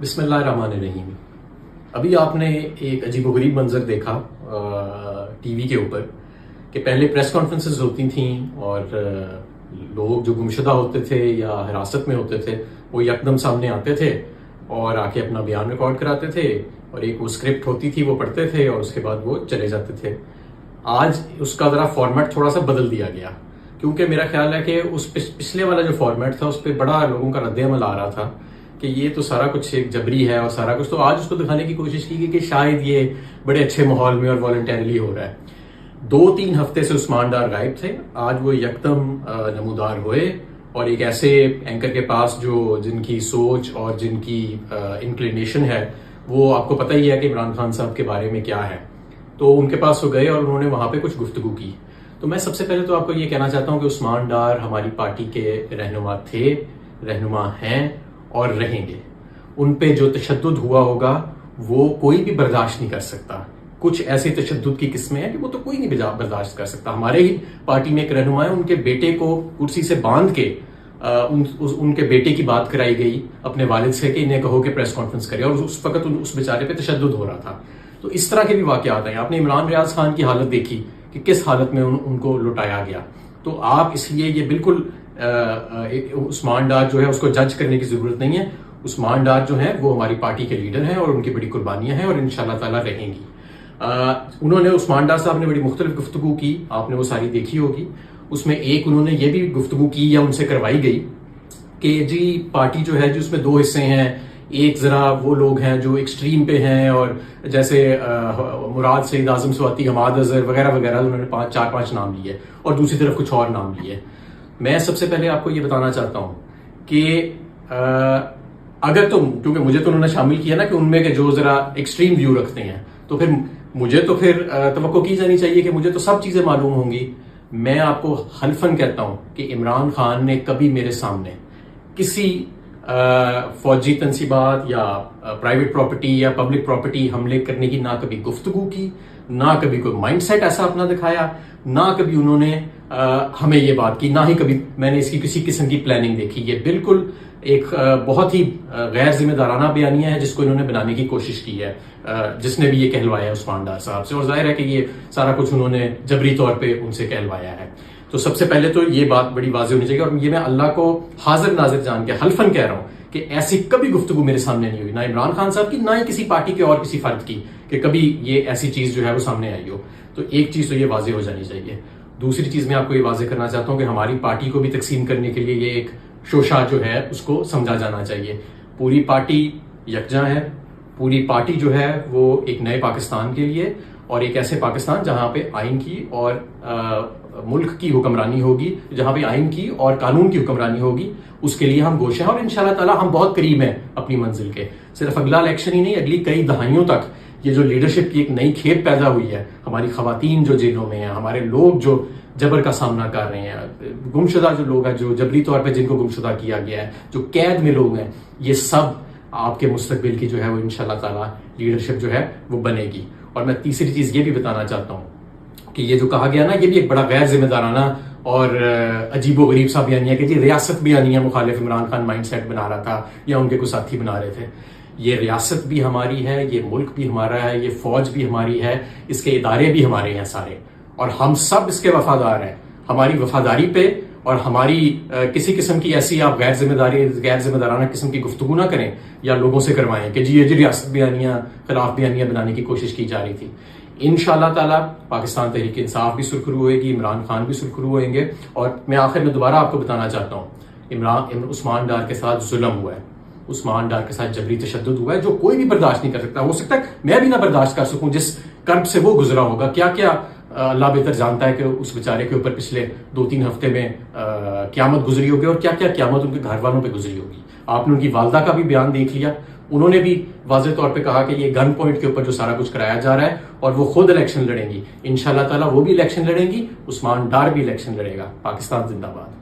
بسم اللہ الرحمن الرحیم۔ ابھی آپ نے ایک عجیب و غریب منظر دیکھا ٹی وی کے اوپر کہ پہلے پریس کانفرنسز ہوتی تھیں اور لوگ جو گمشدہ ہوتے تھے یا حراست میں ہوتے تھے وہ یکدم سامنے آتے تھے اور آ کے اپنا بیان ریکارڈ کراتے تھے اور ایک وہ اسکرپٹ ہوتی تھی وہ پڑھتے تھے اور اس کے بعد وہ چلے جاتے تھے۔ آج اس کا ذرا فارمیٹ تھوڑا سا بدل دیا گیا، کیونکہ میرا خیال ہے کہ اس پچھلے والا جو فارمیٹ تھا اس پہ بڑا لوگوں کا رد عمل آ رہا تھا کہ یہ تو سارا کچھ ایک جبری ہے اور سارا کچھ، تو آج اس کو دکھانے کی کوشش کی گئی کہ شاید یہ بڑے اچھے ماحول میں اور والنٹیرلی ہو رہا ہے۔ 2-3 ہفتے سے عثمان ڈار غائب تھے، آج وہ یکدم نمودار ہوئے اور ایک ایسے اینکر کے پاس جن کی سوچ اور جن کی انکلینیشن ہے وہ آپ کو پتہ ہی ہے کہ عمران خان صاحب کے بارے میں کیا ہے، تو ان کے پاس وہ گئے اور انہوں نے وہاں پہ کچھ گفتگو کی۔ تو میں سب سے پہلے تو آپ کو یہ کہنا چاہتا ہوں کہ عثمان ڈار ہماری پارٹی کے رہنما تھے، رہنما ہیں اور رہیں گے۔ ان پہ جو تشدد ہوا ہوگا وہ کوئی بھی برداشت نہیں کر سکتا۔ کچھ ایسے تشدد کی قسمیں ہیں کہ وہ تو کوئی نہیں برداشت کر سکتا۔ ہمارے ہی پارٹی میں ایک رہنما ہے، ان کے بیٹے کو کرسی سے باندھ کے ان کے بیٹے کی بات کرائی گئی اپنے والد سے کہ انہیں کہو کہ پریس کانفرنس کرے، اور اس وقت اس بیچارے پہ تشدد ہو رہا تھا۔ تو اس طرح کے بھی واقعات ہیں۔ آپ نے عمران ریاض خان کی حالت دیکھی کہ کس حالت میں ان کو لٹایا گیا۔ تو آپ اس لیے یہ بالکل عثمان ڈار جو ہے اس کو جج کرنے کی ضرورت نہیں ہے۔ عثمان ڈار جو ہیں وہ ہماری پارٹی کے لیڈر ہیں اور ان کی بڑی قربانیاں ہیں اور انشاءاللہ تعالیٰ رہیں گی۔ انہوں نے عثمان ڈار صاحب نے بڑی مختلف گفتگو کی، آپ نے وہ ساری دیکھی ہوگی۔ اس میں ایک انہوں نے یہ بھی گفتگو کی یا ان سے کروائی گئی کہ جی پارٹی جو ہے جی اس میں 2 حصے ہیں، ایک ذرا وہ لوگ ہیں جو ایکسٹریم پہ ہیں اور جیسے مراد سعید اعظم سواتی، حماد اظہر وغیرہ وغیرہ، انہوں نے 4-5 نام لیے اور دوسری طرف کچھ اور نام لیے۔ میں سب سے پہلے آپ کو یہ بتانا چاہتا ہوں کہ اگر کیونکہ مجھے تو انہوں نے شامل کیا نا کہ ان میں کہ جو ذرا ایکسٹریم ویو رکھتے ہیں، تو پھر مجھے تو پھر توقع کی جانی چاہیے کہ مجھے تو سب چیزیں معلوم ہوں گی۔ میں آپ کو حلفاً کہتا ہوں کہ عمران خان نے کبھی میرے سامنے کسی فوجی تنصیبات یا پرائیویٹ پراپرٹی یا پبلک پراپرٹی حملے کرنے کی نہ کبھی گفتگو کی، نہ کبھی کوئی مائنڈ سیٹ ایسا اپنا دکھایا، نہ کبھی انہوں نے ہمیں یہ بات کی، نہ ہی کبھی میں نے اس کی کسی قسم کی پلاننگ دیکھی۔ یہ بالکل ایک بہت ہی غیر ذمہ دارانہ بیانیہ ہے جس کو انہوں نے بنانے کی کوشش کی ہے، جس نے بھی یہ کہلوایا ہے عثمان ڈار صاحب سے، اور ظاہر ہے کہ یہ سارا کچھ انہوں نے جبری طور پہ ان سے کہلوایا ہے۔ تو سب سے پہلے تو یہ بات بڑی واضح ہونی چاہیے، اور یہ میں اللہ کو حاضر ناظر جان کے حلفاً کہہ رہا ہوں کہ ایسی کبھی گفتگو میرے سامنے نہیں ہوئی، نہ عمران خان صاحب کی، نہ ہی کسی پارٹی کے اور کسی فرد کی، کہ کبھی یہ ایسی چیز جو ہے وہ سامنے آئی ہو۔ تو ایک چیز تو یہ واضح ہو جانی چاہیے۔ دوسری چیز میں آپ کو یہ واضح کرنا چاہتا ہوں کہ ہماری پارٹی کو بھی تقسیم کرنے کے لیے یہ ایک شوشہ جو ہے اس کو سمجھا جانا چاہیے۔ پوری پارٹی یکجا ہے، پوری پارٹی جو ہے وہ ایک نئے پاکستان کے لیے، اور ایک ایسے پاکستان جہاں پہ آئین کی اور ملک کی حکمرانی ہوگی، جہاں پہ آئین کی اور قانون کی حکمرانی ہوگی، اس کے لیے ہم گوشیں ہیں، اور انشاءاللہ تعالی ہم بہت قریب ہیں اپنی منزل کے۔ صرف اگلا الیکشن ہی نہیں، اگلی کئی دہائیوں تک یہ جو لیڈرشپ کی ایک نئی کھیپ پیدا ہوئی ہے، ہماری خواتین جو جیلوں میں ہیں، ہمارے لوگ جو جبر کا سامنا کر رہے ہیں، گمشدہ جو لوگ ہیں، جو جبری طور پہ جن کو گمشدہ کیا گیا ہے، جو قید میں لوگ ہیں، یہ سب آپ کے مستقبل کی جو ہے وہ انشاءاللہ تعالی لیڈرشپ جو ہے وہ بنے گی۔ اور میں تیسری چیز یہ بھی بتانا چاہتا ہوں کہ یہ جو کہا گیا نا، یہ بھی ایک بڑا غیر ذمہ دارانہ اور عجیب و غریب سا بیانیہ کہ جی ریاست بیانیہ مخالف عمران خان مائنڈ سیٹ بنا رہا تھا یا ان کے کوئی ساتھی بنا رہے تھے۔ یہ ریاست بھی ہماری ہے، یہ ملک بھی ہمارا ہے، یہ فوج بھی ہماری ہے، اس کے ادارے بھی ہمارے ہیں سارے، اور ہم سب اس کے وفادار ہیں۔ ہماری وفاداری پہ اور ہماری کسی قسم کی ایسی آپ غیر ذمہ دارانہ قسم کی گفتگو نہ کریں یا لوگوں سے کروائیں کہ جی یہ ریاست بیانیہ خلاف بیانیہ بنانے کی کوشش کی جا رہی تھی۔ انشاءاللہ تعالی پاکستان تحریک انصاف بھی سرخرو ہوئے گی، عمران خان بھی سرخرو ہوئیں گے۔ اور میں آخر میں دوبارہ آپ کو بتانا چاہتا ہوں، عثمان ڈار کے ساتھ ظلم ہوا ہے، عثمان ڈار کے ساتھ جبری تشدد ہوا ہے جو کوئی بھی برداشت نہیں کر سکتا۔ ہو سکتا ہے میں بھی نہ برداشت کر سکوں، جس کرب سے وہ گزرا ہوگا، کیا کیا اللہ بہتر جانتا ہے کہ اس بیچارے کے اوپر پچھلے 2-3 ہفتے میں قیامت گزری ہوگی، اور کیا کیا قیامت ان کے گھر والوں پہ گزری ہوگی۔ آپ نے ان کی والدہ کا بھی بیان دیکھ لیا، انہوں نے بھی واضح طور پہ کہا کہ یہ گن پوائنٹ کے اوپر جو سارا کچھ کرایا جا رہا ہے، اور وہ خود الیکشن لڑیں گی انشاءاللہ تعالی، وہ بھی الیکشن لڑیں گی، عثمان ڈار بھی الیکشن لڑے گا۔ پاکستان زندہ باد۔